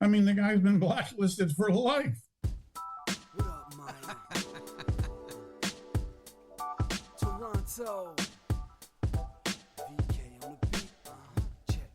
I mean, the guy's been blacklisted for life. What up, Mike? Toronto. VK on the beat. Check.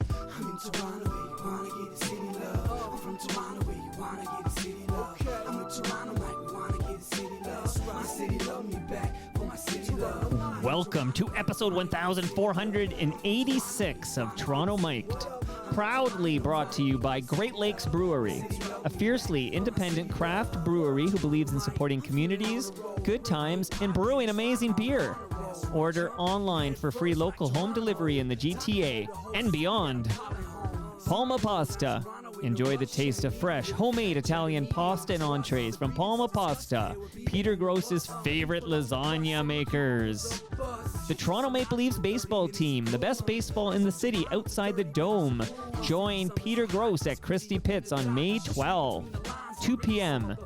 I'm in Toronto where you wanna get the city love. I'm from Toronto where you wanna get the city love. I'm in Toronto like we wanna get the city love. My city love me back for my city love. Welcome to episode 1486 of Toronto Mic'd. Proudly brought to you by Great Lakes Brewery, a fiercely independent craft brewery who believes in supporting communities, good times, and brewing amazing beer. Order online for free local home delivery in the GTA and beyond. Palma Pasta. Enjoy the taste of fresh, homemade Italian pasta and entrees from Palma Pasta, Peter Gross's favorite lasagna makers. The Toronto Maple Leafs baseball team, the best baseball in the city outside the Dome. Join Peter Gross at Christie Pitts on May 12, 2 p.m.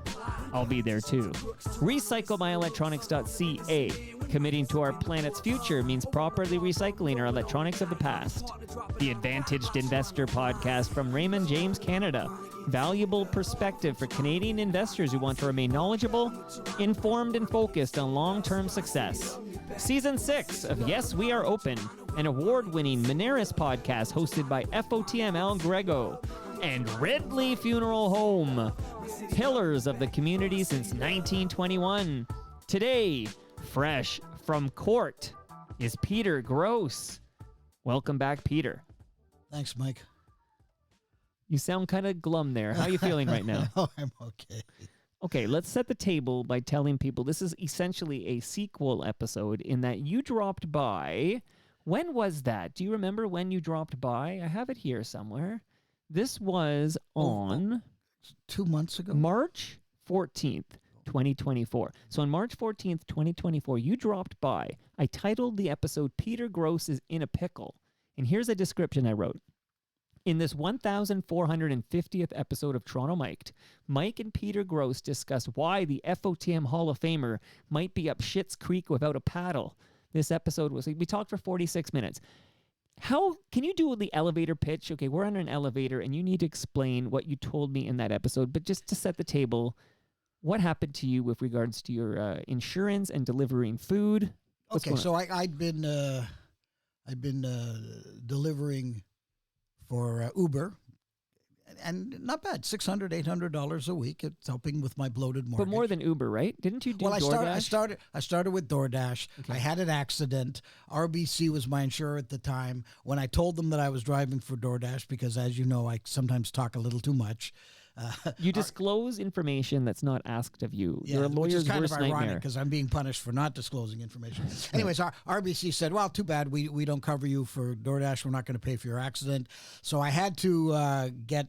I'll be there too. RecycleMyElectronics.ca. Committing to our planet's future means properly recycling our electronics of the past. The Advantaged Investor Podcast from Raymond James Canada. Valuable perspective for Canadian investors who want to remain knowledgeable, informed, and focused on long-term success. Season 6 of Yes, We Are Open, an award-winning Moneris podcast hosted by FOTM El Grego and Ridley Funeral Home. Pillars of the community since 1921. Today, fresh from court, is Peter Gross. Welcome back, Peter. Thanks, Mike. You sound kind of glum there. How are you feeling right now? Oh, I'm okay. Okay, let's set the table by telling people this is essentially a sequel episode in that you dropped by. When was that? Do you remember when you dropped by? I have it here somewhere. This was on 2 months ago. March 14th, 2024. So on March 14th, 2024, you dropped by. I titled the episode Peter Gross is in a Pickle. And here's a description I wrote. In this 1450th episode of Toronto Mic'd, Mike and Peter Gross discuss why the FOTM Hall of Famer might be up Schitt's Creek without a paddle. This episode we talked for 46 minutes. How can you do the elevator pitch? Okay, we're on an elevator and you need to explain what you told me in that episode, but just to set the table, what happened to you with regards to your insurance and delivering food? Okay, so I'd been delivering for Uber, and not bad, $600, $800 a week. It's helping with my bloated mortgage. But more than Uber, right? Didn't you do DoorDash? I started with DoorDash. Okay. I had an accident. RBC was my insurer at the time. When I told them that I was driving for DoorDash, because as you know, I sometimes talk a little too much. You disclose information that's not asked of you. Yeah, You're a lawyer's which is kind worst of ironic nightmare. because I'm being punished for not disclosing information. Anyways, our RBC said, well, too bad. We don't cover you for DoorDash. We're not going to pay for your accident. So I had to get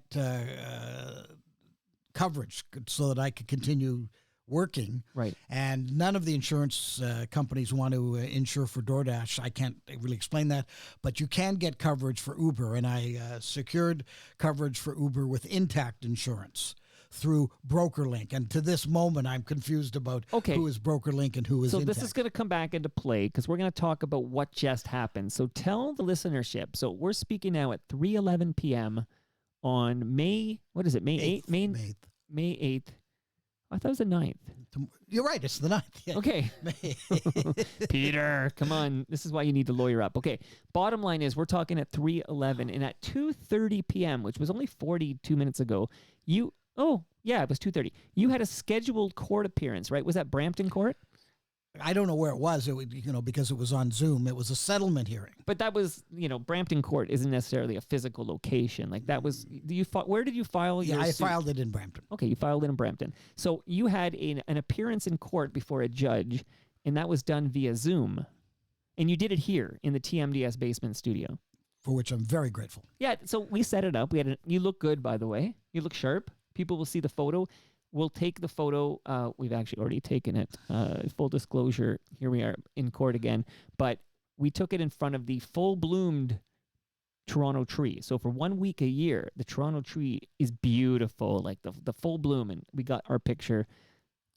coverage so that I could continue working. Right. And none of the insurance companies want to insure for DoorDash. I can't really explain that, but you can get coverage for Uber. And I secured coverage for Uber with Intact Insurance through BrokerLink. And to this moment, I'm confused about who is BrokerLink and who is Intact. So this is going to come back into play because we're going to talk about what just happened. So tell the listenership. So we're speaking now at 3:11 p.m. on May, what is it? May 8th? May 8th. I thought it was the 9th. You're right. It's the 9th. Yeah. Okay. Peter, come on. This is why you need to lawyer up. Okay. Bottom line is we're talking at 3:11 and at 2:30 p.m., which was only 42 minutes ago, it was 2:30. You had a scheduled court appearance, right? Was that Brampton Court? I don't know where it was, because it was on Zoom. It was a settlement hearing. But that was, Brampton Court isn't necessarily a physical location. Like that was, where did you file your suit? I filed it in Brampton. Okay, you filed it in Brampton. So you had an appearance in court before a judge, and that was done via Zoom. And you did it here in the TMDS basement studio. For which I'm very grateful. Yeah, so we set it up. You look good, by the way. You look sharp. People will see the photo. We'll take the photo. We've actually already taken it. Full disclosure, here we are in court again. But we took it in front of the full-bloomed Toronto tree. So for 1 week a year, the Toronto tree is beautiful, like the full bloom. And we got our picture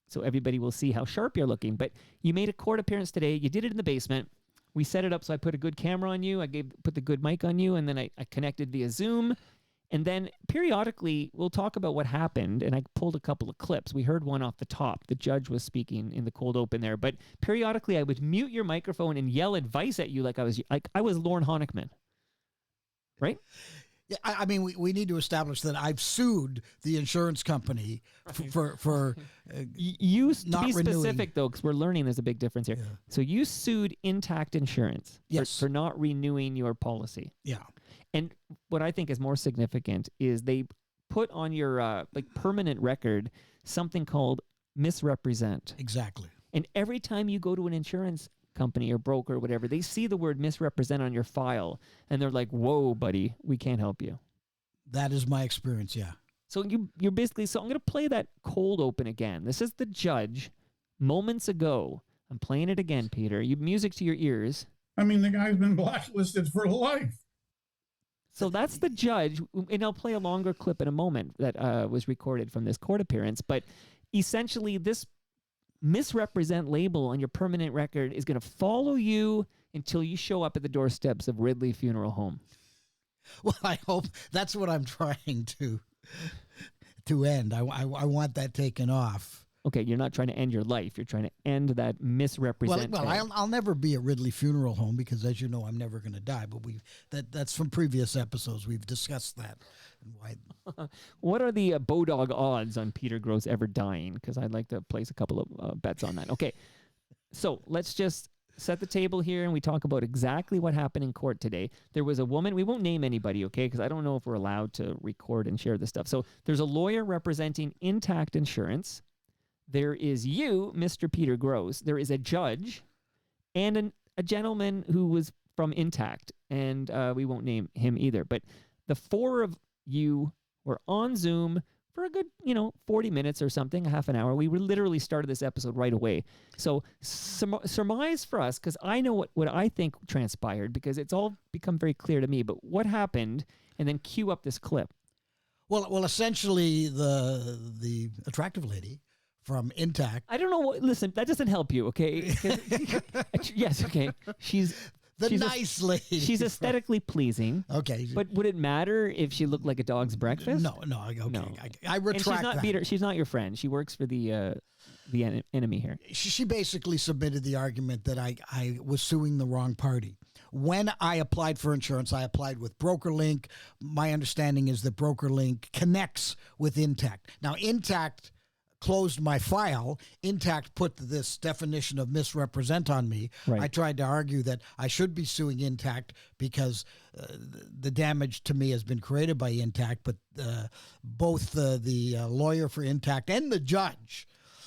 so everybody will see how sharp you're looking. But you made a court appearance today. You did it in the basement. We set it up so I put a good camera on you. I put the good mic on you, and then I connected via Zoom. And then periodically, we'll talk about what happened. And I pulled a couple of clips. We heard one off the top. The judge was speaking in the cold open there. But periodically, I would mute your microphone and yell advice at you like I was Lorne Honickman. Right? Yeah, I mean, we need to establish that I've sued the insurance company for You to not be renewing. specific though, because we're learning there's a big difference here. Yeah. So you sued Intact Insurance Yes. for not renewing your policy. Yeah. And what I think is more significant is they put on your permanent record something called misrepresent. Exactly. And every time you go to an insurance company or broker or whatever, they see the word misrepresent on your file and they're like, "Whoa, buddy, we can't help you." That is my experience. Yeah. So you're basically, so I'm going to play that cold open again. This is the judge moments ago. I'm playing it again, Peter. You music to your ears. I mean, the guy's been blacklisted for life. So that's the judge, and I'll play a longer clip in a moment that was recorded from this court appearance. But essentially, this misrepresent label on your permanent record is going to follow you until you show up at the doorsteps of Ridley Funeral Home. Well, I hope that's what I'm trying to end. I want that taken off. Okay, you're not trying to end your life. You're trying to end that misrepresent. Well, I'll never be at Ridley Funeral Home because, as you know, I'm never going to die. But that's from previous episodes. We've discussed that. And why? What are the Bodog odds on Peter Gross ever dying? Because I'd like to place a couple of bets on that. Okay, so let's just set the table here and we talk about exactly what happened in court today. There was a woman. We won't name anybody, okay? Because I don't know if we're allowed to record and share this stuff. So there's a lawyer representing Intact Insurance. There is you, Mr. Peter Gross. There is a judge and a gentleman who was from Intact, and we won't name him either. But the four of you were on Zoom for a good, 40 minutes or something, a half an hour. We literally started this episode right away. So surmise for us, because I know what I think transpired, because it's all become very clear to me. But what happened, and then cue up this clip. Well, essentially, the attractive lady from Intact. I don't know what. Listen, that doesn't help you, okay? Yes, okay. She's nice lady. She's aesthetically pleasing. Okay. But would it matter if she looked like a dog's breakfast? No. Okay. No. I retract and she's not that. Peter. She's not your friend. She works for the enemy here. She basically submitted the argument that I was suing the wrong party. When I applied for insurance, I applied with BrokerLink. My understanding is that BrokerLink connects with Intact. Now, Intact closed my file. Intact put this definition of misrepresent on me. Right. I tried to argue that I should be suing Intact because the damage to me has been created by Intact, but both the lawyer for Intact and the judge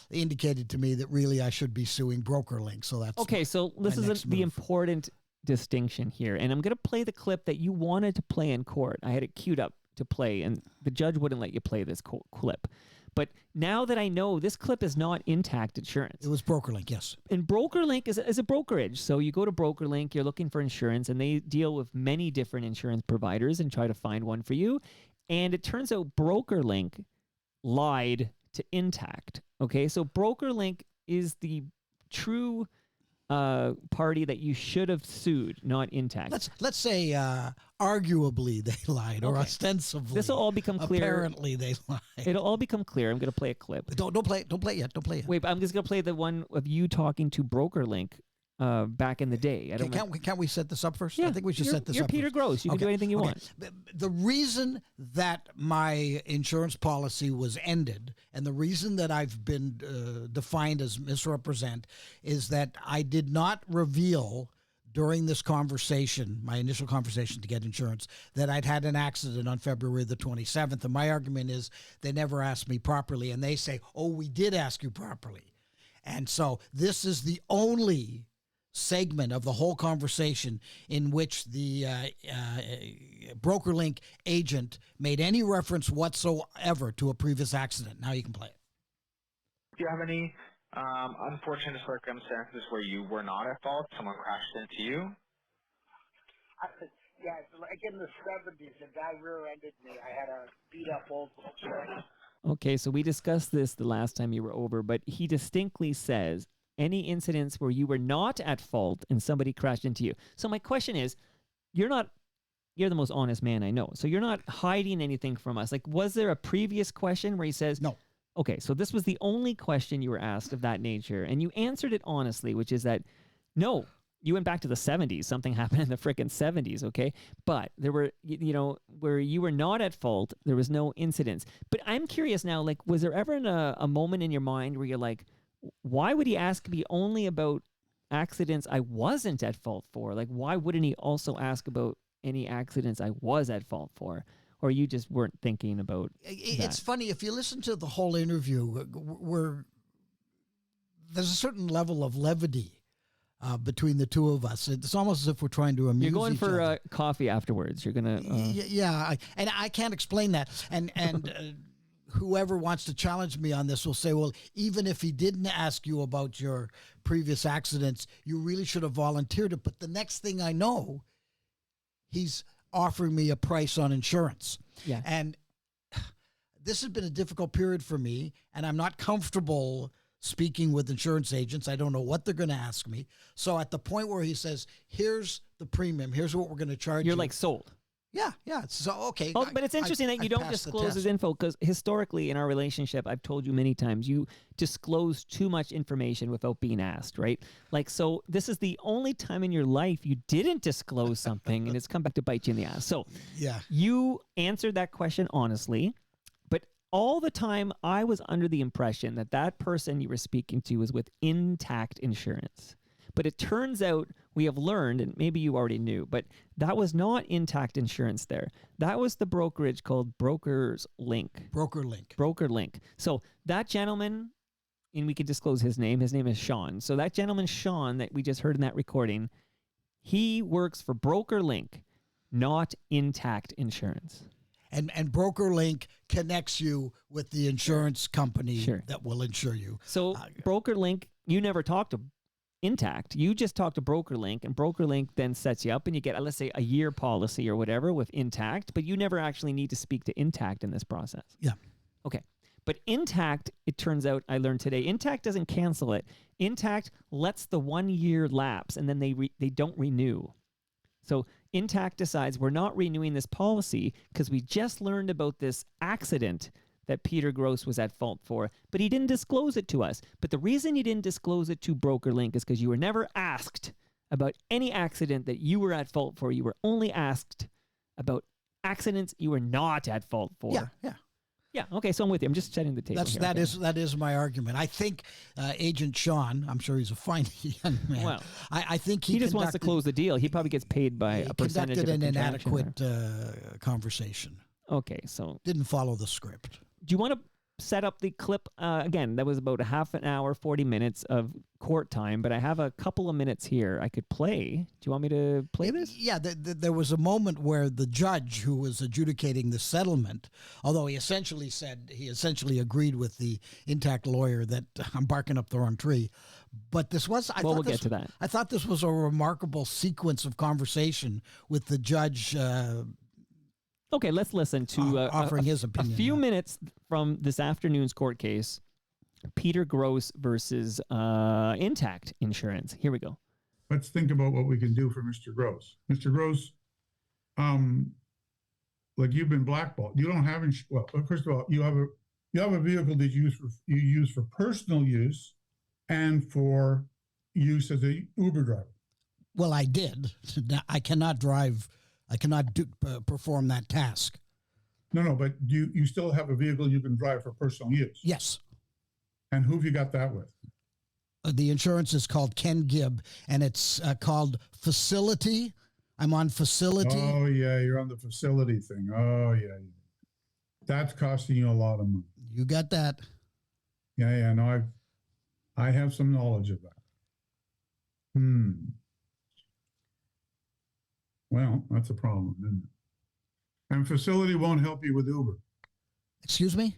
indicated to me that really I should be suing BrokerLink. So that's okay. So this is the important distinction here, and I'm going to play the clip that you wanted to play in court. I had it queued up to play, and the judge wouldn't let you play this clip. But now that I know this clip is not Intact Insurance. It was BrokerLink, yes. And BrokerLink is a brokerage. So you go to BrokerLink, you're looking for insurance, and they deal with many different insurance providers and try to find one for you. And it turns out BrokerLink lied to Intact. Okay, so BrokerLink is the true party that you should have sued, not Intact. Let's say arguably they lied, or ostensibly. This will all become clear. Apparently they lied. It'll all become clear. I'm going to play a clip. Don't play it. Don't play it yet. Wait, but I'm just going to play the one of you talking to BrokerLink back in the day. Can't we set this up first? Yeah, I think we should set this you're up. Peter first. Gross. You can do anything you want. The reason that my insurance policy was ended, and the reason that I've been defined as misrepresent, is that I did not reveal during this conversation, my initial conversation to get insurance, that I'd had an accident on February the 27th. And my argument is they never asked me properly. And they say, oh, we did ask you properly. And so this is the only segment of the whole conversation in which the BrokerLink agent made any reference whatsoever to a previous accident. Now you can play it. Do you have any unfortunate circumstances where you were not at fault? Someone crashed into you? Yeah, like in the 70s, a guy rear-ended me. I had a beat-up Volkswagen. Okay, so we discussed this the last time you were over, but he distinctly says any incidents where you were not at fault and somebody crashed into you. So my question is, you're not you're the most honest man I know. So you're not hiding anything from us. Like, was there a previous question where he says, No. okay, so this was the only question you were asked of that nature, and you answered it honestly, which is that, no, you went back to the 70s. Something happened in the frickin' 70s, okay? But there were, where you were not at fault, there was no incidents. But I'm curious now, like, was there ever a moment in your mind where you're like, why would he ask me only about accidents I wasn't at fault for? Like, why wouldn't he also ask about any accidents I was at fault for? Or you just weren't thinking about It's that? funny, if you listen to the whole interview, there's a certain level of levity between the two of us. It's almost as if we're trying to amuse You're going each for other. coffee afterwards. You're gonna. And I can't explain that. And whoever wants to challenge me on this will say, well, even if he didn't ask you about your previous accidents, you really should have volunteered it. But the next thing I know, he's offering me a price on insurance. Yeah. And this has been a difficult period for me, and I'm not comfortable speaking with insurance agents. I don't know what they're going to ask me. So at the point where he says, here's the premium, here's what we're going to charge You're you. like sold. Yeah. So, okay. Oh, but it's interesting that you don't disclose his info, because historically in our relationship, I've told you many times, you disclose too much information without being asked, right? Like, so this is the only time in your life you didn't disclose something and it's come back to bite you in the ass. So Yeah. you answered that question honestly, but all the time I was under the impression that that person you were speaking to was with Intact Insurance. But it turns out we have learned, and maybe you already knew, but that was not Intact Insurance there. That was the brokerage called Brokers Link. Broker Link. So that gentleman, and we could disclose his name is Sean. So that gentleman, Sean, that we just heard in that recording, he works for Broker Link, not Intact Insurance. And BrokerLink connects you with the insurance company Sure. that will insure you. So Broker Link, you never talked to Intact. You just talk to BrokerLink, and BrokerLink then sets you up, and you get, let's say, a year policy or whatever with Intact, but you never actually need to speak to Intact in this process. Yeah. Okay. But Intact, it turns out, I learned today, Intact doesn't cancel it. Intact lets the 1 year lapse, and then they don't renew. So Intact decides we're not renewing this policy because we just learned about this accident that Peter Gross was at fault for, but he didn't disclose it to us. But the reason you didn't disclose it to BrokerLink is because you were never asked about any accident that you were at fault for. You were only asked about accidents you were not at fault for. Yeah. Okay, so I'm with you. I'm just setting the table. That is my argument. I think Agent Sean, I'm sure he's a fine young man. Well, I think he just wants to close the deal. He probably gets paid by a percentage of conducted a an transaction inadequate conversation. Okay, so Didn't follow the script. do you want to set up the clip? Again, that was about a half an hour, 40 minutes of court time, but I have a couple of minutes here I could play. Do you want me to play this? Yeah, there was a moment where the judge who was adjudicating the settlement, although he essentially agreed with the Intact lawyer that I'm barking up the wrong tree. But this was, We'll get to that. I thought this was a remarkable sequence of conversation with the judge Okay, let's listen to offering his opinion. a few minutes from this afternoon's court case, Peter Gross versus Intact Insurance. Here we go. Let's think about what we can do for Mr. Gross. Mr. Gross, like you've been blackballed. You don't have well. First of all, you have a vehicle that you use for personal use and for use as a Uber driver. Well, I did. I cannot drive. I cannot perform that task. No, but you still have a vehicle you can drive for personal use. Yes. And who have you got that with? The insurance is called Ken Gibb, and it's called Facility. I'm on Facility. Oh, yeah, you're on the facility thing. Oh, yeah. That's costing you a lot of money. You got that. Yeah, no, I have some knowledge of that. Well, that's a problem, isn't it? And facility won't help you with Uber. Excuse me?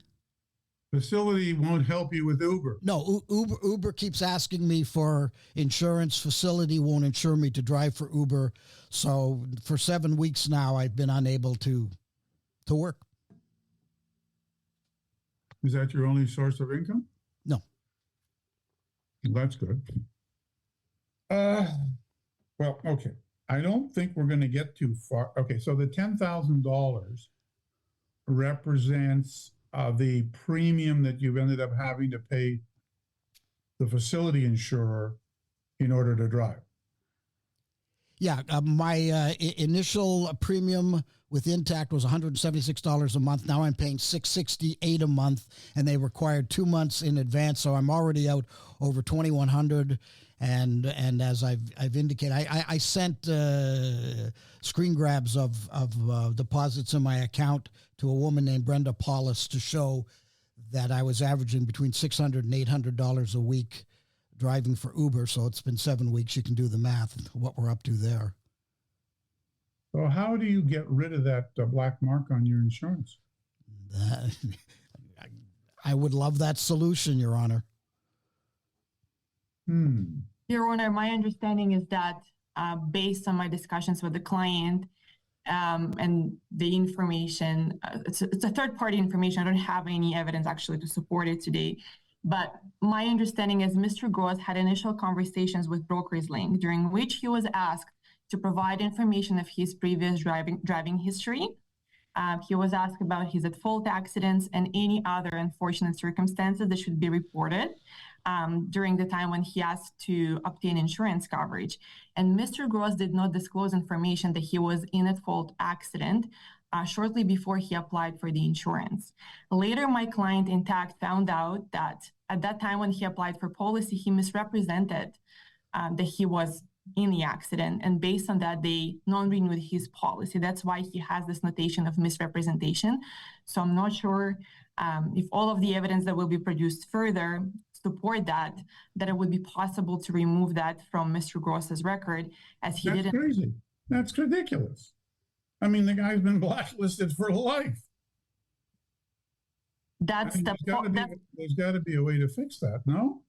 Facility won't help you with Uber. No, Uber keeps asking me for insurance. Facility won't insure me to drive for Uber. So for 7 weeks now, I've been unable to work. Is that your only source of income? No. Well, that's good. Well, okay. I don't think we're going to get too far. Okay, so the $10,000 represents the premium that you've ended up having to pay the facility insurer in order to drive. Yeah, my initial premium with Intact was $176 a month. Now I'm paying $668 a month, and they required 2 months in advance, so I'm already out over $2,100. And as I've indicated, I sent screen grabs of deposits in my account to a woman named Brenda Paulus to show that I was averaging between $600 and $800 a week driving for Uber. So it's been 7 weeks. You can do the math, what we're up to there. So how do you get rid of that black mark on your insurance? I would love that solution, Your Honor. Your Honor, my understanding is that based on my discussions with the client and the information, it's a third-party information. I don't have any evidence actually to support it today. But my understanding is Mr. Gross had initial conversations with Brokers Link, during which he was asked to provide information of his previous driving history. He was asked about his at-fault accidents and any other unfortunate circumstances that should be reported during the time when he asked to obtain insurance coverage. And Mr. Gross did not disclose information that he was in at-fault accident shortly before he applied for the insurance. Later, my client Intact found out that at that time when he applied for policy, he misrepresented that he was in the accident, and based on that, they non-renewed his policy. That's why he has this notation of misrepresentation. So I'm not sure if all of the evidence that will be produced further support that it would be possible to remove that from Mr. Gross's record, as he didn't. That's crazy. That's ridiculous. I mean, the guy's been blacklisted for life. That's I mean, there's got to be a way to fix that, no?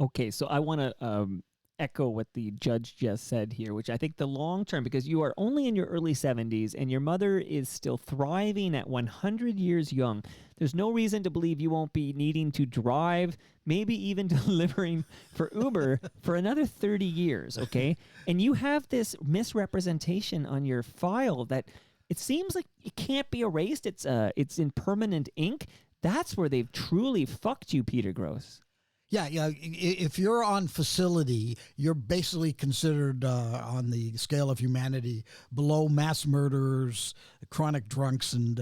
Okay, so I want to echo what the judge just said here, which I think the long term, because you are only in your early 70s and your mother is still thriving at 100 years young. There's no reason to believe you won't be needing to drive, maybe even delivering for Uber for another 30 years, okay? And you have this misrepresentation on your file that it seems like it can't be erased. It's in permanent ink. That's where they've truly fucked you, Peter Gross. Yeah. If you're on facility, you're basically considered on the scale of humanity below mass murderers, chronic drunks, and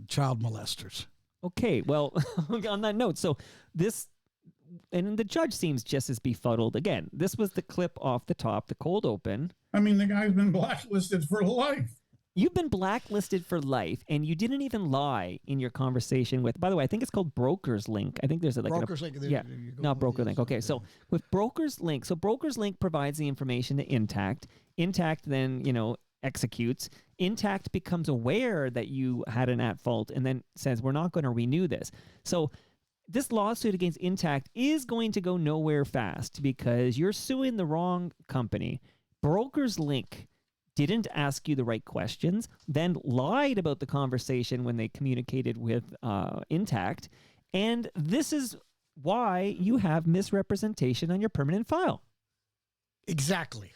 child molesters. Okay, well, on that note, so this, and the judge seems just as befuddled. Again, this was the clip off the top, the cold open. I mean, the guy's been blacklisted for life. You've been blacklisted for life, and you didn't even lie in your conversation with, by the way, I think it's called Brokers Link. I think there's Brokers Link. Yeah, not Broker Link. Okay, so with Brokers Link, so Brokers Link provides the information to Intact. Intact then, executes. Intact becomes aware that you had an at-fault and then says, we're not going to renew this. So this lawsuit against Intact is going to go nowhere fast because you're suing the wrong company. Brokers Link didn't ask you the right questions, then lied about the conversation when they communicated with Intact, and this is why you have misrepresentation on your permanent file. Exactly.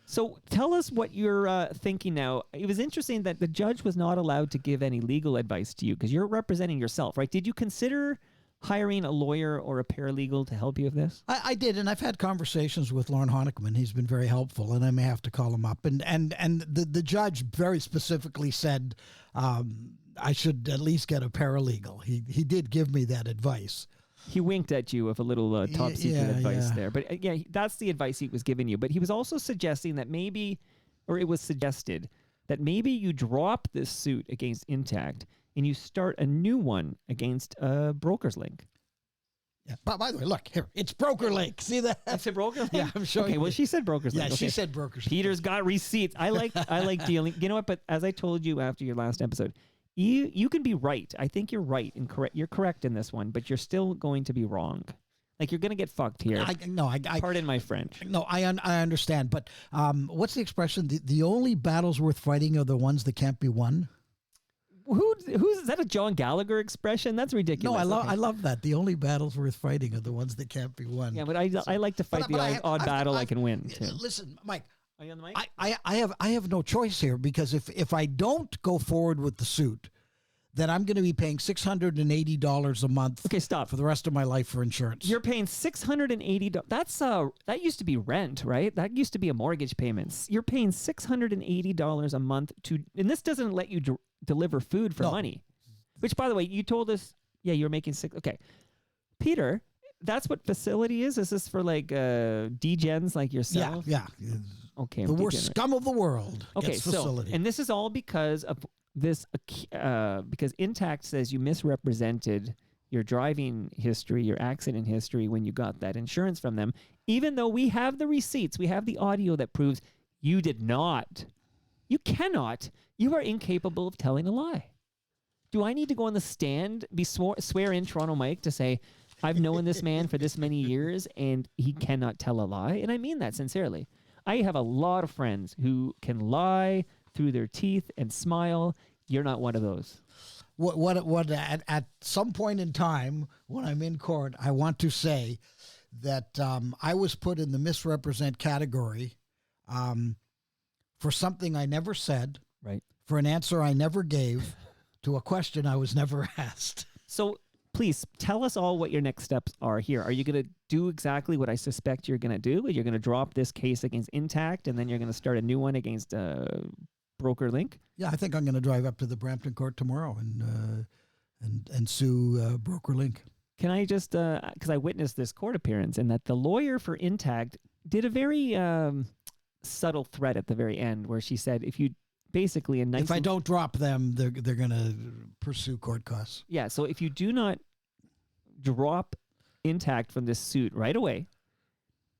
So tell us what you're thinking now. It was interesting that the judge was not allowed to give any legal advice to you because you're representing yourself, right? Did you consider hiring a lawyer or a paralegal to help you with this? I did, and I've had conversations with Lauren Honickman. He's been very helpful, and I may have to call him up. And the judge very specifically said I should at least get a paralegal. He did give me that advice. He winked at you with a little top secret advice there. But that's the advice he was giving you. But he was also suggesting that maybe, or it was suggested, that maybe you drop this suit against Intact and you start a new one against Brokers Link. Yeah. By the way, look, here, it's Broker Link. See that? I said Broker Link? Yeah, I'm showing Okay, you. well, she said Brokers Link. Yeah, Okay. she said Brokers Link. Peter's got receipts. I like dealing. You know what? But as I told you after your last episode, you can be right. I think you're right and correct. You're correct in this one, but you're still going to be wrong. Like, you're going to get fucked here. Pardon my French. No, I understand. But what's the expression? The only battles worth fighting are the ones that can't be won. Who's is that a John Gallagher expression? That's ridiculous. No, I love that. The only battles worth fighting are the ones that can't be won. Yeah, but I like to fight the odd battle I can win too. Listen, Mike, Are you on the mic? I have no choice here, because if I don't go forward with the suit, then I'm going to be paying $680 a month. Okay, stop. For the rest of my life for insurance. You're paying $680. That used to be rent, right? That used to be a mortgage payments. You're paying $680 a month and this doesn't let you deliver food for money. Which, by the way, you told us, you're making six. Okay, Peter, that's what facility is. Is this for like degens like yourself? Yeah. Okay, the worst scum of the world. Okay, gets facility. And this is all because of this, because Intact says you misrepresented your driving history, your accident history when you got that insurance from them, even though we have the receipts, we have the audio that proves you did not. You cannot. You are incapable of telling a lie. Do I need to go on the stand, swear in Toronto Mike to say, I've known this man for this many years and he cannot tell a lie? And I mean that sincerely. I have a lot of friends who can lie through their teeth and smile. You're not one of those. What at some point in time when I'm in court, I want to say that I was put in the misrepresent category for something I never said, right? For an answer I never gave to a question I was never asked. So please tell us all what your next steps are here. Are you going to do exactly what I suspect you're going to do? You're going to drop this case against Intact, and then you're going to start a new one against BrokerLink? Yeah, I think I'm going to drive up to the Brampton court tomorrow and sue BrokerLink. Can I just, because I witnessed this court appearance, and that the lawyer for Intact did a very subtle threat at the very end, where she said, if you basically if I don't drop them, they're going to pursue court costs. Yeah, so if you do not drop Intact from this suit right away,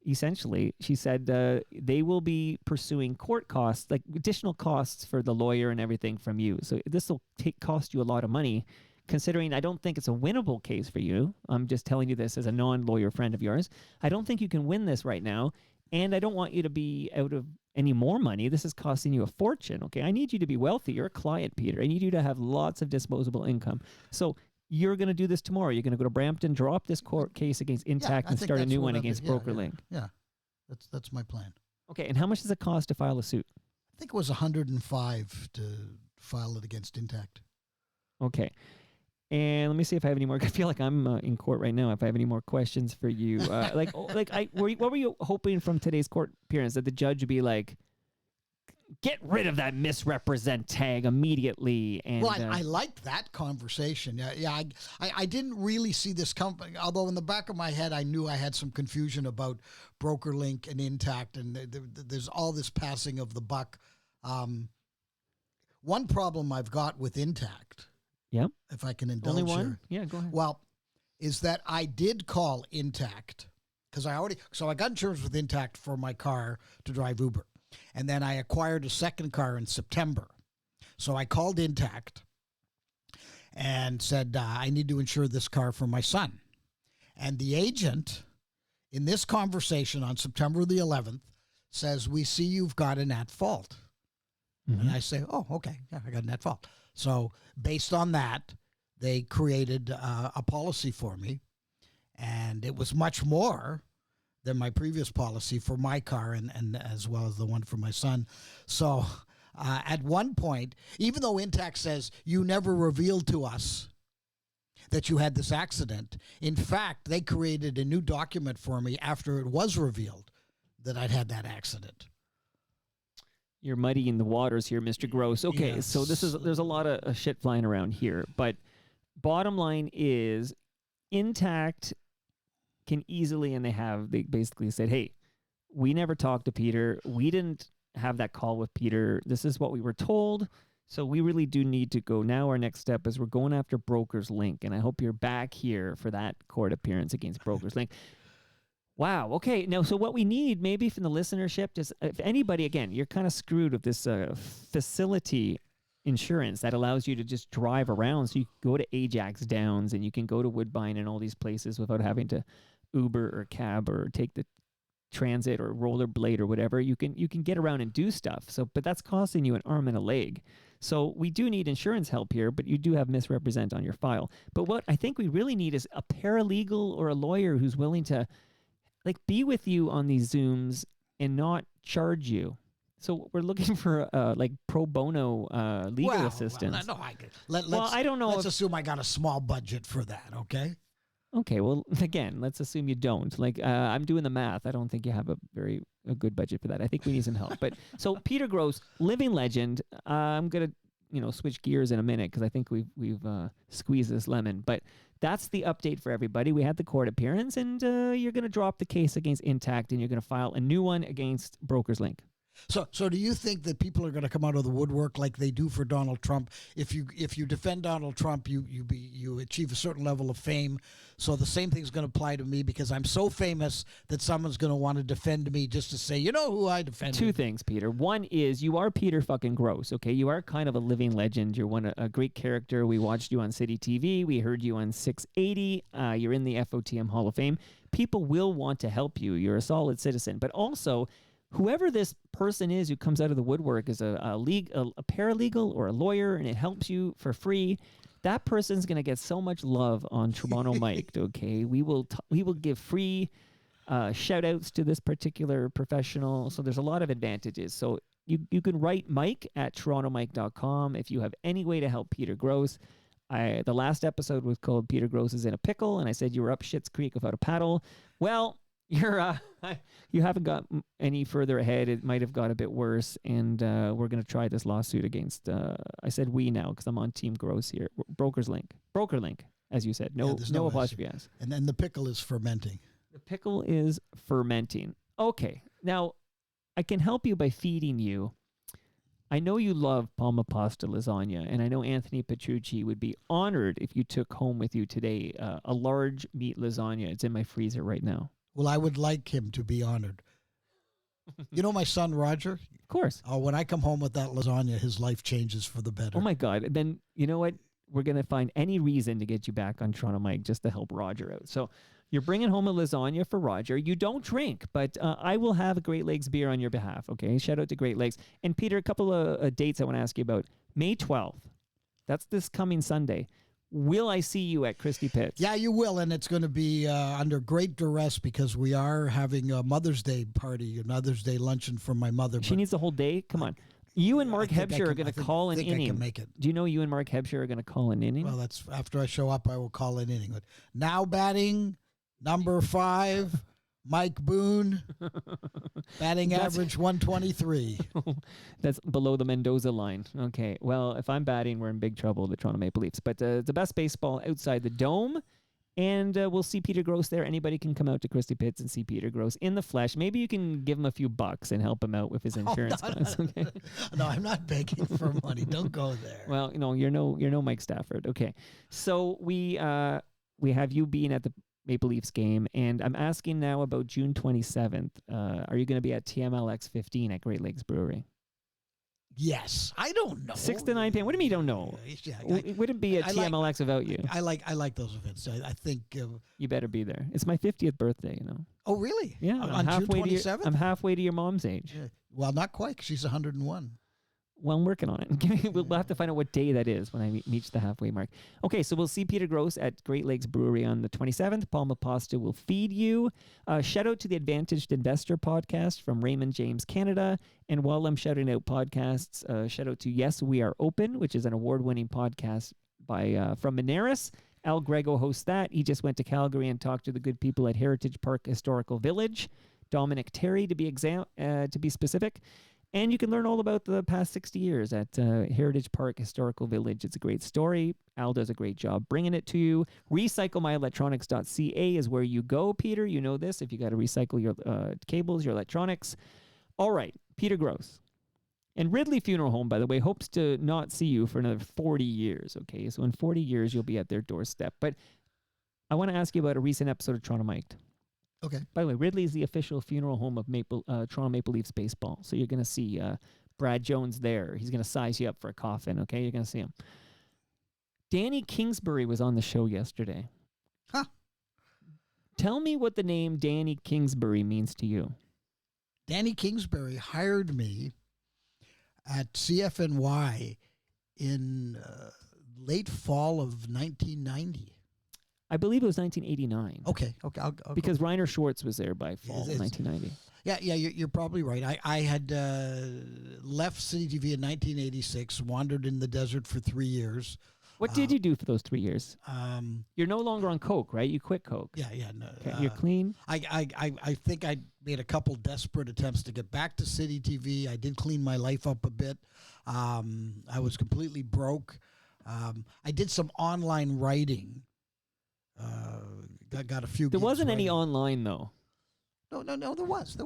essentially, she said they will be pursuing court costs, like additional costs for the lawyer and everything from you. So this will cost you a lot of money, considering I don't think it's a winnable case for you. I'm just telling you this as a non-lawyer friend of yours. I don't think you can win this right now, and I don't want you to be out of any more money. This is costing you a fortune, okay? I need you to be wealthy. You're a client, Peter. I need you to have lots of disposable income. So you're going to do this tomorrow. You're going to go to Brampton, drop this court case against Intact, and start a new one against BrokerLink. Yeah, that's my plan. Okay, and how much does it cost to file a suit? I think it was $105 to file it against Intact. Okay. And let me see if I have any more. I feel like I'm in court right now. If I have any more questions for you, what were you hoping from today's court appearance, that the judge would be like, get rid of that misrepresent tag immediately? And well, I liked that conversation. Yeah, I didn't really see this company, although in the back of my head I knew I had some confusion about BrokerLink and Intact, and there's all this passing of the buck. One problem I've got with Intact. Yep. If I can indulge Only one? here. Yeah, go ahead. Well, is that I did call Intact because I got insurance with Intact for my car to drive Uber. And then I acquired a second car in September. So I called Intact and said, I need to insure this car for my son. And the agent in this conversation on September the 11th says, we see you've got an at fault. Mm-hmm. And I say, oh, okay. Yeah, I got an at fault. So based on that, they created a policy for me, and it was much more than my previous policy for my car and as well as the one for my son. So at one point, even though Intact says you never revealed to us that you had this accident, in fact, they created a new document for me after it was revealed that I'd had that accident. You're muddying the waters here, Mr. Gross. Okay, yes. So there's a lot of shit flying around here, but bottom line is Intact can easily, and they basically said, hey, we never talked to Peter. We didn't have that call with Peter. This is what we were told. So we really do need to go. Now our next step is we're going after BrokerLink, and I hope you're back here for that court appearance against BrokerLink. Wow. Okay. Now, so what we need maybe from the listenership is, if anybody, again, you're kind of screwed with this facility insurance that allows you to just drive around. So you can go to Ajax Downs and you can go to Woodbine and all these places without having to Uber or cab or take the transit or rollerblade or whatever. You can get around and do stuff. So, but that's costing you an arm and a leg. So we do need insurance help here, but you do have misrepresent on your file. But what I think we really need is a paralegal or a lawyer who's willing to be with you on these Zooms and not charge you. So we're looking for like pro bono legal assistance. No, let's, I don't know Let's if- assume I got a small budget for that, okay? Okay, well, again, let's assume you don't. Like, I'm doing the math. I don't think you have a good budget for that. I think we need some help. But so Peter Gross, living legend. I'm gonna, switch gears in a minute because I think we've squeezed this lemon. But that's the update for everybody. We had the court appearance, and you're gonna drop the case against Intact, and you're gonna file a new one against Brokers Link. So do you think that people are going to come out of the woodwork like they do for Donald Trump? If you defend Donald Trump, you achieve a certain level of fame. So the same thing's going to apply to me because I'm so famous that someone's going to want to defend me just to say, you know who I defended. Two things, Peter. One is you are Peter fucking Gross, okay? You are kind of a living legend. You're a great character. We watched you on City TV. We heard you on 680. You're in the FOTM Hall of Fame. People will want to help you. You're a solid citizen. But also, whoever this person is who comes out of the woodwork is a paralegal or a lawyer, and it helps you for free. That person's going to get so much love on Toronto Mic'd, okay? We will give free shout outs to this particular professional. So there's a lot of advantages. So you can write Mike at torontomike.com if you have any way to help Peter Gross. The last episode was called Peter Gross is in a Pickle, and I said you were up Schitt's Creek without a paddle. Well, you haven't got any further ahead. It might have got a bit worse, and we're going to try this lawsuit against. I said we now because I'm on Team Gross here. Broker Link, as you said. No apostrophe s. And then the pickle is fermenting. The pickle is fermenting. Okay, now I can help you by feeding you. I know you love Palma Pasta lasagna, and I know Anthony Petrucci would be honored if you took home with you today a large meat lasagna. It's in my freezer right now. Well, I would like him to be honored. You know my son, Roger? Of course. Oh, when I come home with that lasagna, his life changes for the better. Oh, my God. Then, you know what? We're going to find any reason to get you back on Toronto Mike just to help Roger out. So you're bringing home a lasagna for Roger. You don't drink, but I will have a Great Lakes beer on your behalf, okay? Shout out to Great Lakes. And, Peter, a couple of dates I want to ask you about. May 12th. That's this coming Sunday. Will I see you at Christie Pitts? Yeah, you will, and it's going to be under great duress because we are having a Mother's Day party, a Mother's Day luncheon for my mother. She needs the whole day? Come on. You and Mark Hebscher are going to call an I inning. can make it. Do you know you and Mark Hebscher are going to call an inning? Well, that's after I show up, I will call an inning. But now batting, number 5, Mike Boone, batting average 123. That's below the Mendoza line. Okay, well, if I'm batting, we're in big trouble, the Toronto Maple Leafs. But the best baseball outside the Dome, and we'll see Peter Gross there. Anybody can come out to Christie Pitts and see Peter Gross in the flesh. Maybe you can give him a few bucks and help him out with his insurance costs. Okay? No, I'm not begging for money. Don't go there. Well, you're no Mike Stafford. Okay, so we have you being at the Maple Leafs game, and I'm asking now about June 27th. Are you going to be at TMLX 15 at Great Lakes Brewery? Yes, I don't know. 6 to 9 p.m. What do you mean you don't know? Yeah, It wouldn't be at TMLX without you. I like those events. I think. You better be there. It's my 50th birthday. Oh, really? Yeah, On June 27th. I'm halfway to your mom's age. Yeah. Well, not quite. 'Cause she's 101. Well, I'm working on it. We'll have to find out what day that is when I reach the halfway mark. Okay, so we'll see Peter Gross at Great Lakes Brewery on the 27th. Palma Pasta will feed you. Shout out to the Advantaged Investor podcast from Raymond James Canada. And while I'm shouting out podcasts, shout out to Yes, We Are Open, which is an award-winning podcast from Moneris. Al Grego hosts that. He just went to Calgary and talked to the good people at Heritage Park Historical Village. Dominic Terry, to be specific. And you can learn all about the past 60 years at Heritage Park Historical Village. It's a great story. Al does a great job bringing it to you. RecycleMyElectronics.ca is where you go, Peter. You know this if you got to recycle your cables, your electronics. All right, Peter Gross. And Ridley Funeral Home, by the way, hopes to not see you for another 40 years, okay? So in 40 years, you'll be at their doorstep. But I want to ask you about a recent episode of Toronto Mic'd. Okay. By the way, Ridley is the official funeral home of Toronto Maple Leafs baseball. So you're going to see Brad Jones there. He's going to size you up for a coffin, okay? You're going to see him. Danny Kingsbury was on the show yesterday. Huh. Tell me what the name Danny Kingsbury means to you. Danny Kingsbury hired me at CFNY in late fall of 1990. I believe it was 1989. Okay. I'll because Reiner Schwartz was there by fall It's- 1990. Yeah, you're probably right. I had left City TV in 1986, wandered in the desert for 3 years. What did you do for those 3 years? Um, You're no longer on coke, right? You quit coke. yeah. No, Okay, you're clean. I think I made a couple desperate attempts to get back to City TV. I did clean my life up a bit. I was completely broke. I did some online writing. Got a few. There gigs wasn't any writing. online though. No. There was.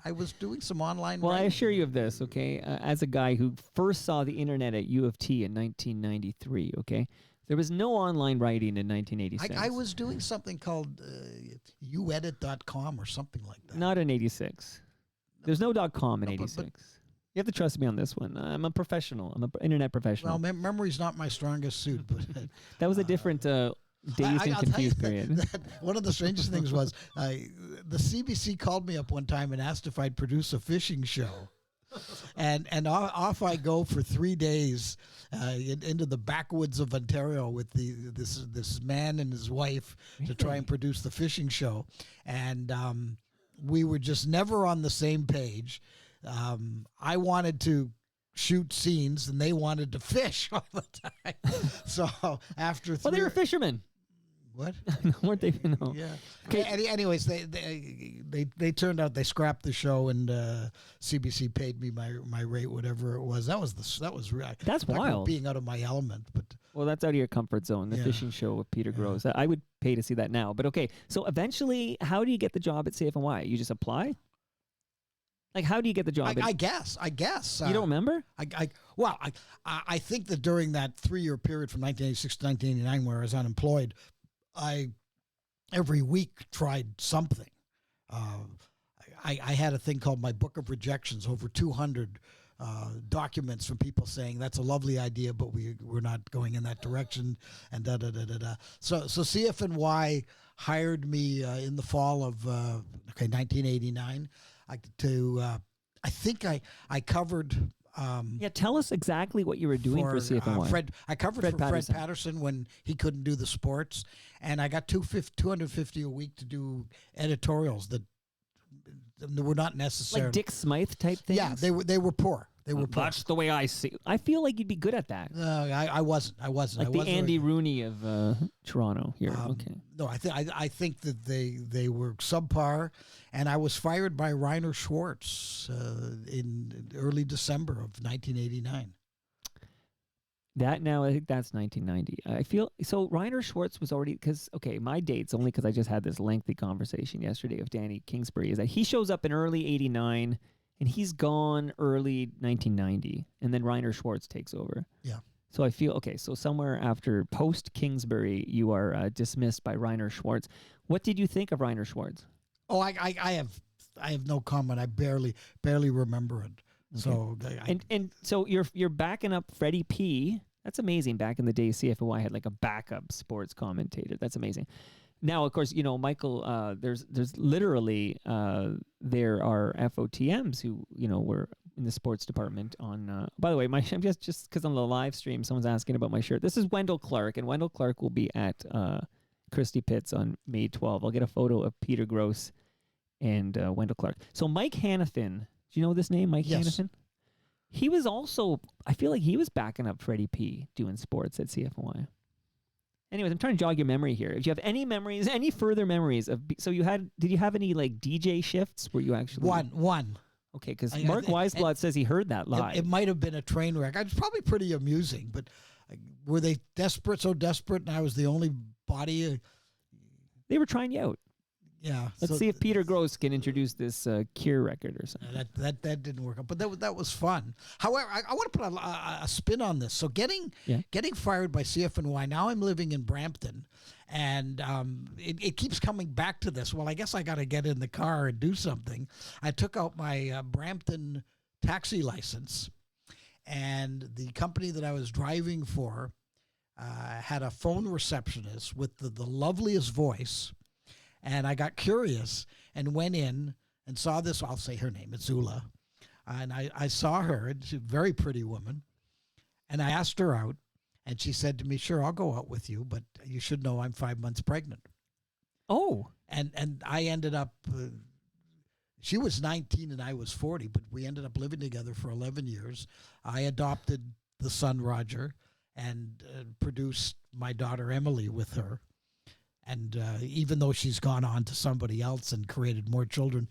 I was doing some online. Well, I writing. assure you of this, okay? As a guy who first saw the internet at U of T in 1993, okay? There was no online writing in 1986. I was doing something called uedit.com or something like that. Not in 86. There's no .com in No, but- 86. You have to trust me on this one. I'm a professional. I'm an internet professional. Well, memory's not my strongest suit, but That was a different dazed and I'll tell you confused period. that one of the strangest things was the CBC called me up one time and asked if I'd produce a fishing show. And off I go for 3 days into the backwoods of Ontario with this man and his wife to try and produce the fishing show. And we were just never on the same page. I wanted to shoot scenes and they wanted to fish all the time. So after Well, they were 3 fishermen. what? Weren't they? No. Yeah. Okay. Anyways, they turned out they scrapped the show and CBC paid me my rate, whatever it was. That was real. That's talk about wild. being out of my element, but Well, that's out of your comfort zone, the Yeah. fishing show with Peter Grosz. I would pay to see that now. But okay, so eventually, how do you get the job at CFNY? You just apply? Like, how do you get the job? I guess. You don't remember? I think that during that 3-year period from 1986 to 1989, where I was unemployed, I every week tried something. I had a thing called my Book of Rejections, over 200 documents from people saying that's a lovely idea, but we're not going in that direction, and da da da da da. So CFNY hired me in the fall of 1989. I think I covered. Yeah, tell us exactly what you were doing for CFNY. I covered Fred for Patterson. Fred Patterson when he couldn't do the sports, and I got $250 a week to do editorials that were not necessary. Like Dick Smythe type things? Yeah, they were poor. They were poor. That's the way I see it. I feel like you'd be good at that. I wasn't. Like I the wasn't Andy very- Rooney of Toronto here. Okay. No, I think that they were subpar, and I was fired by Reiner Schwartz in early December of 1989. I think that's 1990. I feel so. Reiner Schwartz was already my dates only because I just had this lengthy conversation yesterday of Danny Kingsbury. Is that he shows up in early '89 and he's gone early 1990, and then Reiner Schwartz takes over. Yeah. So I feel so somewhere after post Kingsbury, you are dismissed by Reiner Schwartz. What did you think of Reiner Schwartz? Oh, I have no comment. I barely remember it. Okay. So And so you're backing up Freddie P. That's amazing. Back in the day, CFOI had like a backup sports commentator. That's amazing. Now, of course, Michael. There's literally there are FOTMs who were in the sports department on. By the way, I'm just because on the live stream, someone's asking about my shirt. This is Wendell Clark, and Wendell Clark will be at Christie Pitts on May 12th. I'll get a photo of Peter Grosz and Wendell Clark. So Mike Hanifin. Do you know this name, Mike Yes. Hanifin? He was also, I feel like he was backing up Freddie P doing sports at CFNY. Anyways, I'm trying to jog your memory here. If you have any memories, any further memories of, did you have any like DJ shifts where you actually? one. Okay, because I Mark think- Weisblatt says he heard that live. It might have been a train wreck. It's probably pretty amusing, but were they so desperate, and I was the only body? They were trying you out. Yeah. Let's see if Peter Grosz can introduce this Cure record or something. That didn't work out, but that was fun. However, I want to put a spin on this. So getting fired by CFNY. Now I'm living in Brampton, and it keeps coming back to this. Well, I guess I got to get in the car and do something. I took out my Brampton taxi license, and the company that I was driving for had a phone receptionist with the loveliest voice. And I got curious and went in and saw this. I'll say her name. It's Zula. And I saw her. And she's a very pretty woman. And I asked her out. And she said to me, sure, I'll go out with you. But you should know I'm 5 months pregnant. Oh. And I ended up She was 19 and I was 40, but we ended up living together for 11 years. I adopted the son, Roger, and produced my daughter, Emily, with her. And even though she's gone on to somebody else and created more children,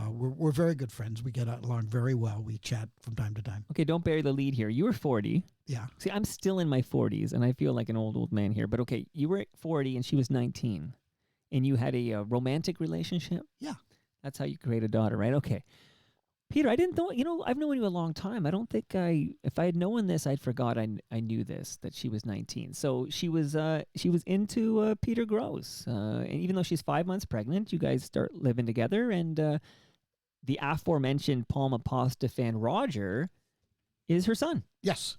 we're very good friends. We get along very well. We chat from time to time. Okay, don't bury the lead here. You were 40. Yeah. See, I'm still in my 40s, and I feel like an old man here. But okay, you were 40 and she was 19, and you had a romantic relationship? Yeah. That's how you create a daughter, right? Okay. Peter, I didn't know, I've known you a long time. I don't think if I had known this, I'd forgot I knew this, that she was 19. So she was into Peter Gross. And even though she's 5 months pregnant, you guys start living together. And the aforementioned Palma Pasta fan, Roger, is her son. Yes.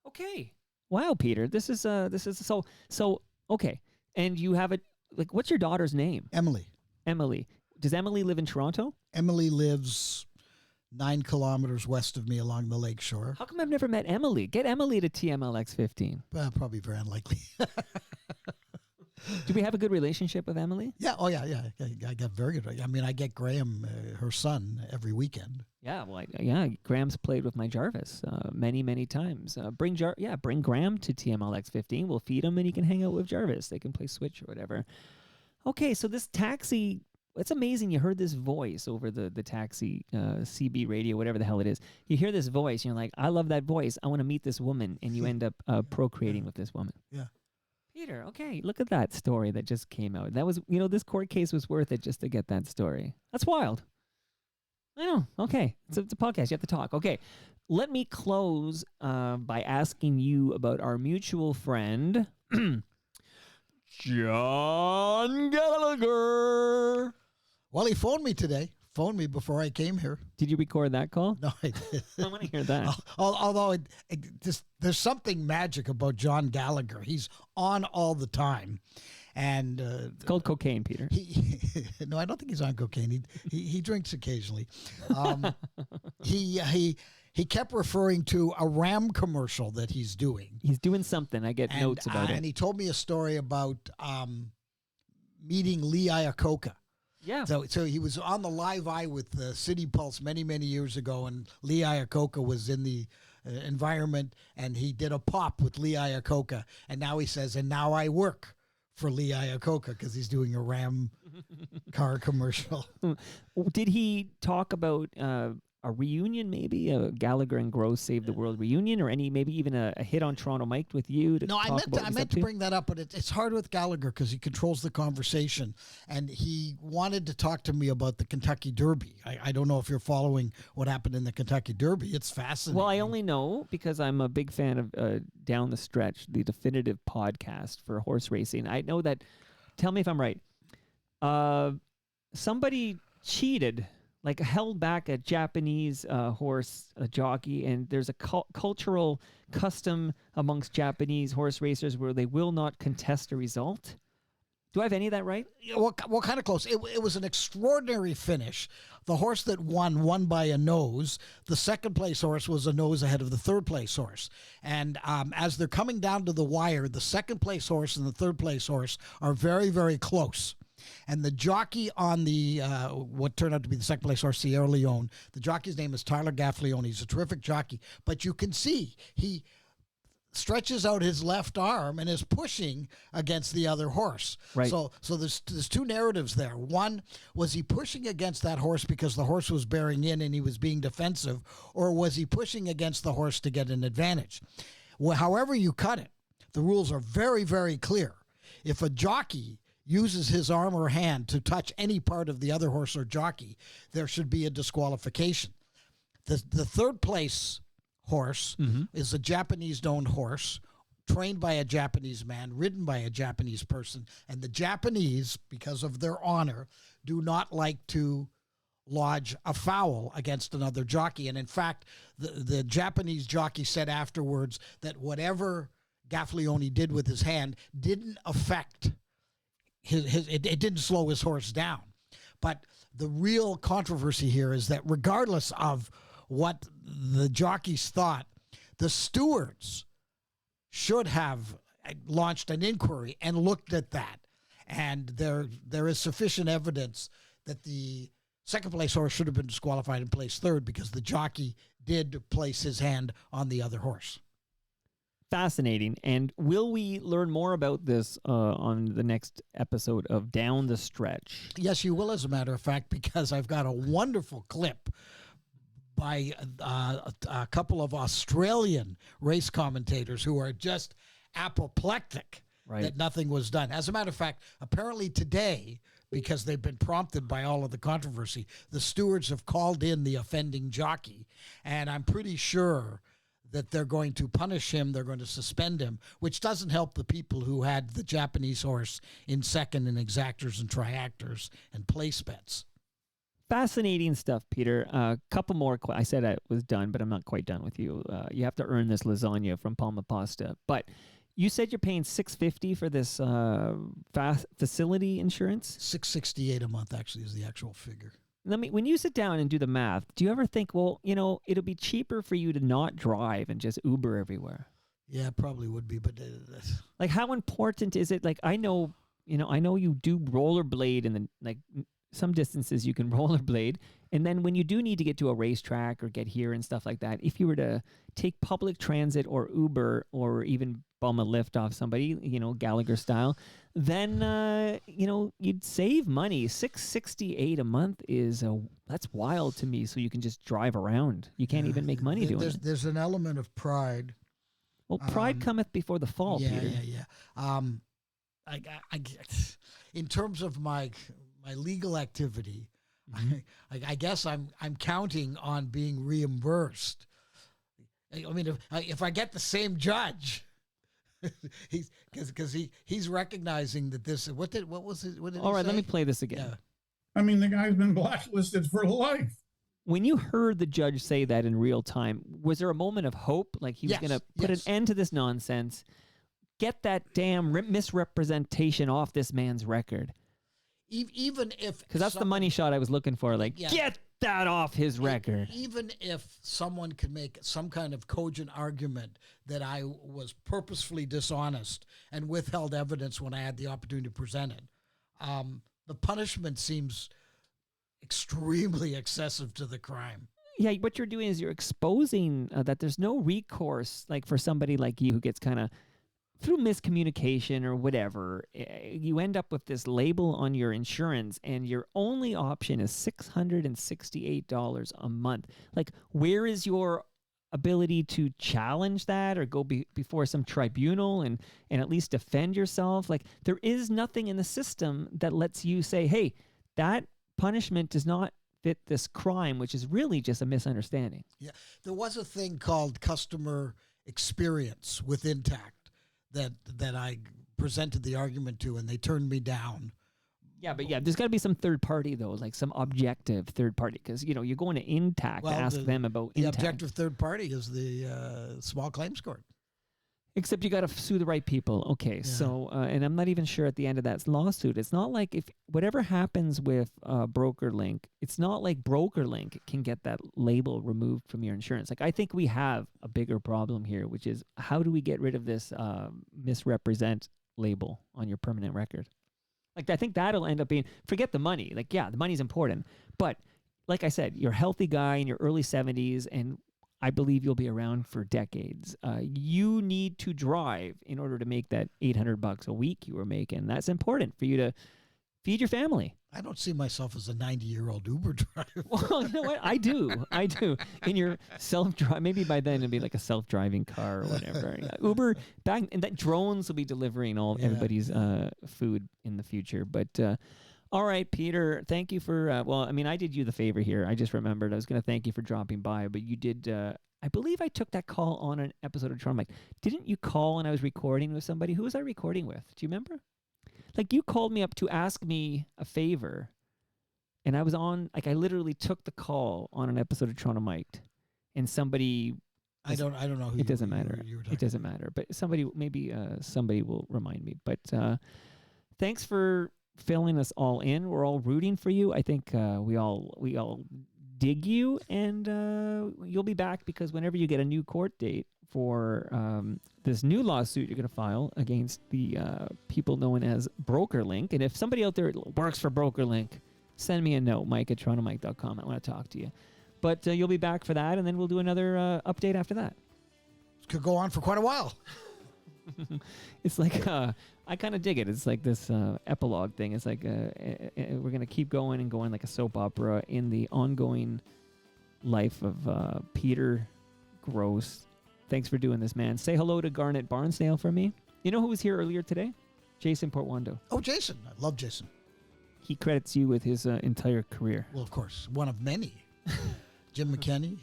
Okay. Wow, Peter. This is so okay. And you have what's your daughter's name? Emily. Emily. Does Emily live in Toronto? Emily lives 9 kilometers west of me along the lake shore. How come I've never met Emily? Get Emily to TMLX 15. Probably very unlikely. Do we have a good relationship with Emily? Yeah. Oh, yeah. I got very good. I mean, I get Graham, her son, every weekend. Yeah. Well, Graham's played with my Jarvis many times. Bring Graham to TMLX 15. We'll feed him, and he can hang out with Jarvis. They can play Switch or whatever. Okay, so this taxi. It's amazing you heard this voice over the taxi CB radio, whatever the hell it is. You hear this voice, and you're like, I love that voice. I want to meet this woman, and you end up procreating with this woman. Yeah. Peter, okay, look at that story that just came out. That was, this court case was worth it just to get that story. That's wild. I know. Okay, it's a podcast. You have to talk. Okay, let me close by asking you about our mutual friend, John Gallagher. Well, he phoned me today. Phoned me before I came here. Did you record that call? No, I did. I want to hear that. Although there's something magic about John Gallagher. He's on all the time. And it's called cocaine, Peter. No, I don't think he's on cocaine. He drinks occasionally. He kept referring to a Ram commercial that he's doing. He's doing something. I get notes about it. And he told me a story about meeting Lee Iacocca. Yeah. So he was on the Live Eye with City Pulse many years ago, and Lee Iacocca was in the environment, and he did a pop with Lee Iacocca, and now he says, and now I work for Lee Iacocca because he's doing a Ram car commercial. Did he talk about a reunion, maybe a Gallagher and Gross Save the World reunion, or maybe even a hit on Toronto Mic with you? No, I meant to bring that up, but it's hard with Gallagher because he controls the conversation, and he wanted to talk to me about the Kentucky Derby. I don't know if you're following what happened in the Kentucky Derby. It's fascinating. Well, I only know because I'm a big fan of Down the Stretch, the definitive podcast for horse racing. I know that. Tell me if I'm right. Somebody cheated. Like held back a Japanese horse jockey, and there's a cultural custom amongst Japanese horse racers where they will not contest a result. Do I have any of that right? Well, kind of close. It was an extraordinary finish. The horse that won by a nose. The second place horse was a nose ahead of the third place horse. And as they're coming down to the wire, the second place horse and the third place horse are very close. And the jockey on the what turned out to be the second place horse, Sierra Leone, the jockey's name is Tyler Gaffalione. He's a terrific jockey. But you can see he stretches out his left arm and is pushing against the other horse. Right. So there's two narratives there. One, was he pushing against that horse because the horse was bearing in and he was being defensive, or was he pushing against the horse to get an advantage? Well, however you cut it, the rules are very clear. If a jockey uses his arm or hand to touch any part of the other horse or jockey, there should be a disqualification. The third place horse is a Japanese-owned horse, trained by a Japanese man, ridden by a Japanese person, and the Japanese, because of their honor, do not like to lodge a foul against another jockey. And in fact, the Japanese jockey said afterwards that whatever Gaffalione did with his hand didn't affect it didn't slow his horse down. But the real controversy here is that regardless of what the jockeys thought, the stewards should have launched an inquiry and looked at that. And there is sufficient evidence that the Second place horse should have been disqualified and placed third because the jockey did place his hand on the other horse. Fascinating. And will we learn more about this on the next episode of Down the Stretch? Yes, you will, as a matter of fact, because I've got a wonderful clip by a couple of Australian race commentators who are just apoplectic that nothing was done. As a matter of fact, apparently today, because they've been prompted by all of the controversy, the stewards have called in the offending jockey, and I'm pretty sure that they're going to punish him, they're going to suspend him, which doesn't help the people who had the Japanese horse in second in exactors and triactors and place bets. Fascinating stuff, Peter. A couple more. I said I was done, but I'm not quite done with you. You have to earn this lasagna from Palma Pasta. But you said you're paying $650 for this facility insurance? $668 a month actually is the actual figure. When you sit down and do the math, do you ever think, well, it'll be cheaper for you to not drive and just Uber everywhere? Yeah, it probably would be, but like, how important is it? Like, I know you do rollerblade, and then some distances you can rollerblade, and then when you do need to get to a racetrack or get here and stuff like that, if you were to take public transit or Uber or even bum a lift off somebody, Gallagher style, then you'd save money. $668 a month that's wild to me. So you can just drive around. You can't even make money doing it. There's an element of pride. Well, pride cometh before the fall, Peter. Yeah. I in terms of my legal activity, I guess I'm counting on being reimbursed. I mean, if I get the same judge, he's recognizing that this. What was it? What did All right, say? let me play this again. Yeah. I mean, the guy's been blacklisted for life. When you heard the judge say that in real time, was there a moment of hope? Like he was going to put an end to this nonsense, get that damn misrepresentation off this man's record? Even if... Because that's the money shot I was looking for. Like, get that off his record. Even if someone can make some kind of cogent argument that I was purposefully dishonest and withheld evidence when I had the opportunity to present it, the punishment seems extremely excessive to the crime. Yeah, what you're doing is you're exposing that there's no recourse, like for somebody like you who gets kind of through miscommunication or whatever, you end up with this label on your insurance and your only option is $668 a month. Like, where is your ability to challenge that or go before some tribunal and at least defend yourself? Like, there is nothing in the system that lets you say, hey, that punishment does not fit this crime, which is really just a misunderstanding. Yeah, there was a thing called customer experience with Intact that I presented the argument to, and they turned me down. Yeah, but there's got to be some third party, though, like some objective third party, because, you're going to Intact to ask them about the Intact. The objective third party is the small claims court. Except you got to sue the right people. Okay, so, and I'm not even sure at the end of that lawsuit, it's not like if whatever happens with BrokerLink, it's not like BrokerLink can get that label removed from your insurance. Like, I think we have a bigger problem here, which is how do we get rid of this misrepresent label on your permanent record? Like, I think that'll end up being, forget the money. Like, yeah, the money's important. But like I said, you're a healthy guy in your early 70s, and I believe you'll be around for decades. You need to drive in order to make that $800 a week you were making. That's important for you to feed your family. I don't see myself as a 90-year-old Uber driver. Well, you know what? I do. In your self-drive, maybe by then it'll be like a self-driving car or whatever. Uber, and that drones will be delivering everybody's food in the future. But all right, Peter, thank you for, I did you the favor here. I just remembered I was going to thank you for dropping by, but you did, I believe I took that call on an episode of Toronto Mike. Didn't you call and I was recording with somebody? Who was I recording with? Do you remember? Like, you called me up to ask me a favor, and I was on, like, I literally took the call on an episode of Toronto Mike, and somebody... I don't know who it doesn't matter. It doesn't matter, but somebody will remind me. But thanks for filling us all in. We're all rooting for you. I think we all dig you, and you'll be back because whenever you get a new court date for this new lawsuit you're going to file against the people known as BrokerLink, and if somebody out there works for BrokerLink, send me a note, mike@torontomike.com. I want to talk to you. But you'll be back for that, and then we'll do another update after that. Could go on for quite a while. It's like, I kind of dig it. It's like this epilogue thing. It's like we're going to keep going and going like a soap opera in the ongoing life of Peter Gross. Thanks for doing this, man. Say hello to Garnet Barnsdale for me. You know who was here earlier today? Jason Portwando. Oh, Jason. I love Jason. He credits you with his entire career. Well, of course. One of many. Jim McKenney.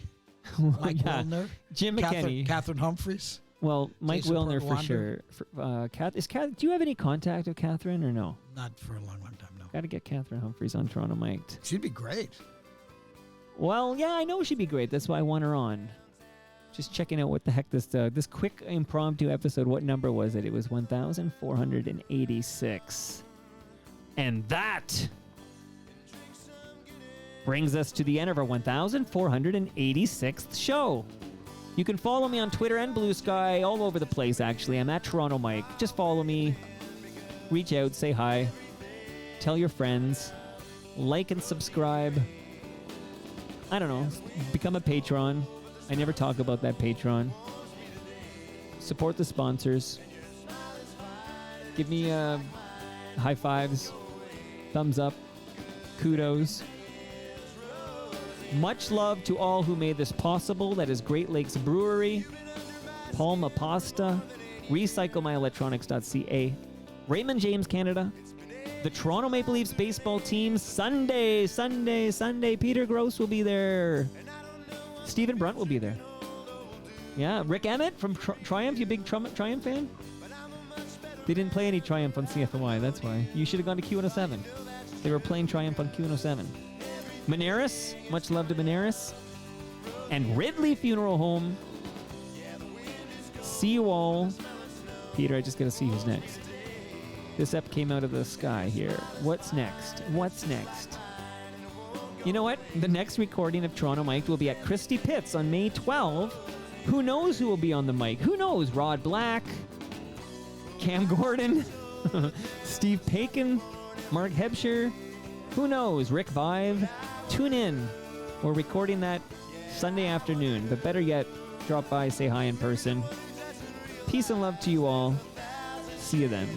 Mike Wilner. Jim McKenney. Catherine Humphreys. Well, Mike Jason Wilner for Portwander. sure. Do you have any contact with Catherine or no? Not for a long, long time, no. Got to get Catherine Humphreys on Toronto Mic'd. She'd be great. Well, yeah, I know she'd be great. That's why I want her on. Just checking out what the heck this quick impromptu episode, what number was it? It was 1,486. And that brings us to the end of our 1,486th show. You can follow me on Twitter and Blue Sky, all over the place, actually. I'm at Toronto Mike. Just follow me. Reach out, say hi. Tell your friends. Like and subscribe. I don't know. Become a patron. I never talk about that Patreon. Support the sponsors. Give me high fives, thumbs up, kudos. Much love to all who made this possible. That is Great Lakes Brewery, Palma Pasta, RecycleMyElectronics.ca, Raymond James Canada, the Toronto Maple Leafs baseball team. Sunday. Peter Gross will be there. Stephen Brunt will be there. Yeah, Rick Emmett from Triumph. You a big Triumph fan? They didn't play any Triumph on CFOI, that's why. You should have gone to Q107. They were playing Triumph on Q107. Moneris, much love to Moneris. And Ridley Funeral Home. See you all. Peter, I just gotta see who's next. This ep came out of the sky here. What's next? You know what? The next recording of Toronto Mike will be at Christie Pitts on May 12. Who knows who will be on the mic? Who knows? Rod Black, Cam Gordon, Steve Paikin, Mark Hebscher. Who knows? Rick Vive. Tune in. We're recording that Sunday afternoon. But better yet, drop by, say hi in person. Peace and love to you all. See you then.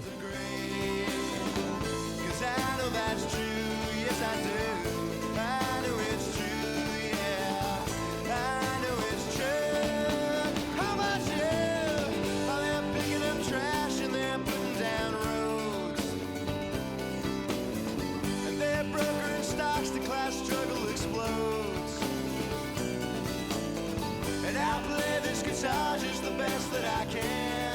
And I play this guitar just the best that I can.